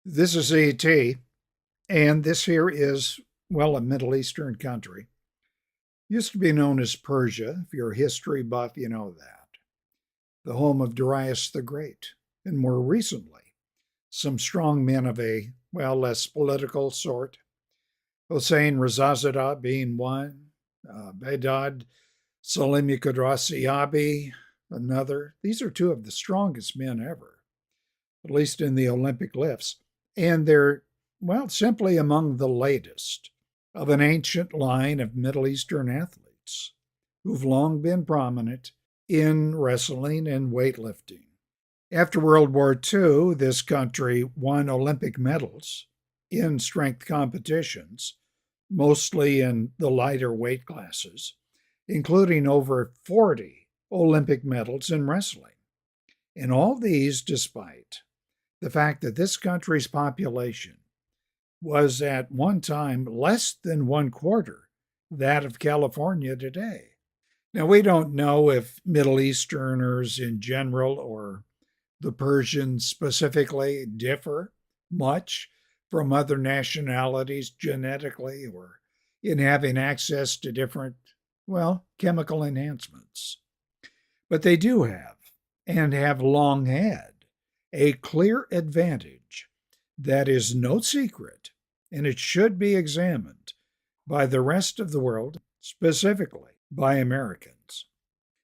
This is ET, and this here is, well, a Middle Eastern country. Used to be known as Persia. If you're a history buff, you know that. The home of Darius the Great, and more recently, some strong men of a, well, less political sort. Hossein Rezazadeh being one, Bedad Salimi Qudrasiabi another. These are two of the strongest men ever, at least in the Olympic lifts. And they're, well, simply among the latest of an ancient line of Middle Eastern athletes who've long been prominent in wrestling and weightlifting. After World War II, this country won Olympic medals in strength competitions, mostly in the lighter weight classes, including over 40 Olympic medals in wrestling. And all these despite the fact that this country's population was at one time less than one quarter that of California today. Now, we don't know if Middle Easterners in general or the Persians specifically differ much from other nationalities genetically or in having access to different, well, chemical enhancements. But they do have, and have long had, a clear advantage that is no secret, and it should be examined by the rest of the world, specifically by Americans.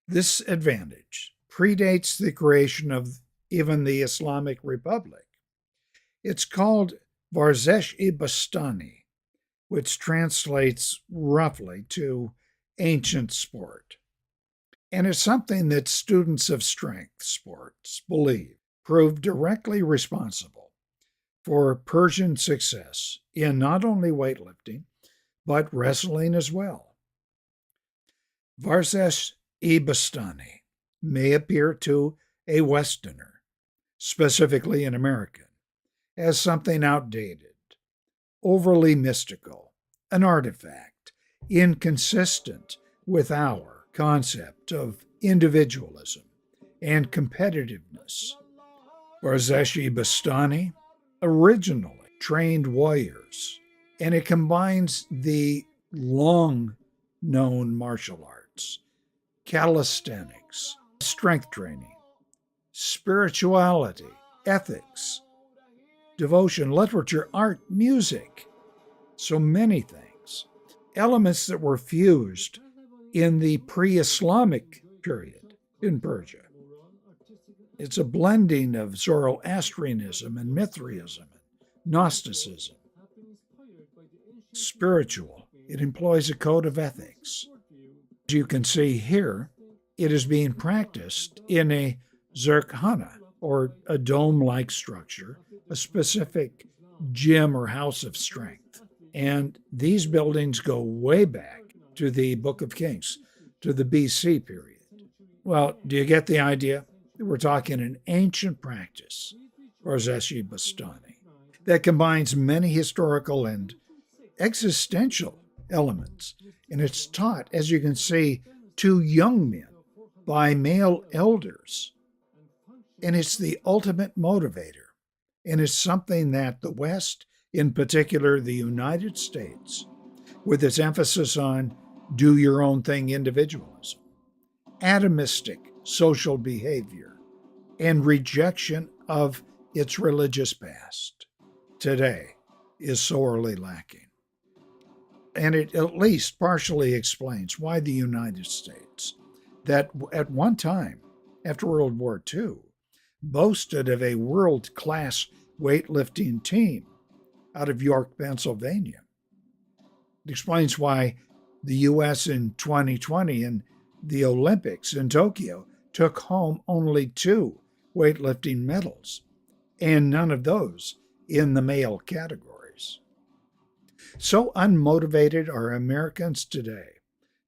This advantage predates the creation of even the Islamic Republic. It's called Varzesh-i-Bastani, which translates roughly to ancient sport. And it's something that students of strength sports believe proved directly responsible for Persian success in not only weightlifting, but wrestling as well. Varzesh-i-Bastani may appear to a Westerner, specifically an American, as something outdated, overly mystical, an artifact, inconsistent with our concept of individualism and competitiveness. Varzesh-i-Bastani originally trained warriors, and it combines the long-known martial arts, calisthenics, strength training, spirituality, ethics, devotion, literature, art, music, so many things, elements that were fused in the pre-Islamic period in Persia. It's a blending of Zoroastrianism and Mithraism and Gnosticism. Spiritual, it employs a code of ethics. As you can see here, it is being practiced in a zirkhana, or a dome-like structure, a specific gym or house of strength. And these buildings go way back to the Book of Kings, to the BC period. Well, do you get the idea? We're talking an ancient practice, Varzesh-i-Bastani, that combines many historical and existential elements. And it's taught, as you can see, to young men by male elders. And it's the ultimate motivator. And it's something that the West, in particular the United States, with its emphasis on do your own thing individualism, atomistic social behavior, and rejection of its religious past, today is sorely lacking. And it at least partially explains why the United States, that at one time, after World War II, boasted of a world-class weightlifting team out of York, Pennsylvania. It explains why the U.S. in 2020 and the Olympics in Tokyo took home only 2 weightlifting medals, and none of those in the male categories. So unmotivated are Americans today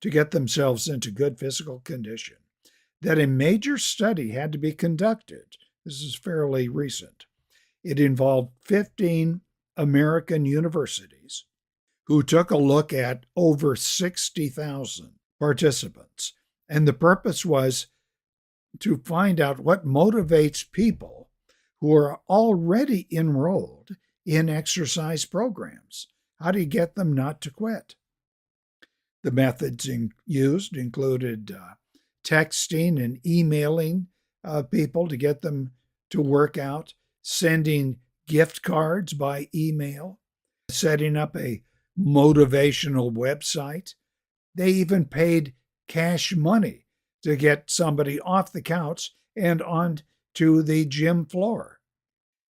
to get themselves into good physical condition that a major study had to be conducted. This is fairly recent. It involved 15 American universities who took a look at over 60,000 participants. And the purpose was to find out what motivates people who are already enrolled in exercise programs. How do you get them not to quit? The methods used included texting and emailing people to get them to work out, sending gift cards by email, setting up a motivational website. They even paid cash money to get somebody off the couch and onto the gym floor.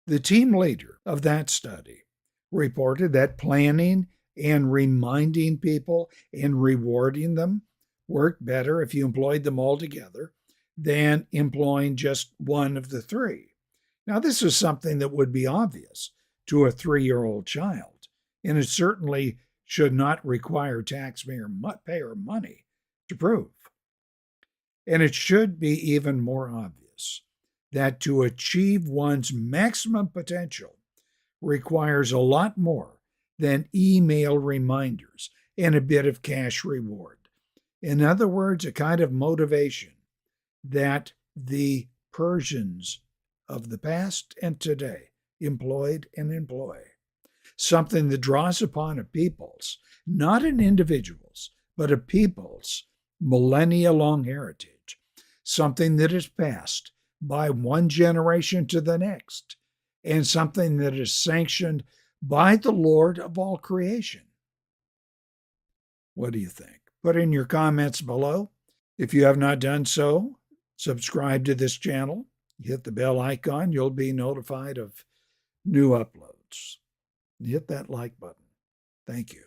The team leader of that study reported that planning and reminding people and rewarding them worked better if you employed them all together than employing just one of the three. Now, this is something that would be obvious to a 3-year-old child, and it certainly should not require taxpayer money to prove. And it should be even more obvious that to achieve one's maximum potential requires a lot more than email reminders and a bit of cash reward. In other words, a kind of motivation that the Persians of the past and today employed and employ. Something that draws upon a people's, not an individual's, but a people's millennia-long heritage. Something that is passed by one generation to the next, and something that is sanctioned by the Lord of all creation. What do you think? Put in your comments below. If you have not done so, subscribe to this channel. Hit the bell icon. You'll be notified of new uploads. Hit that like button. Thank you.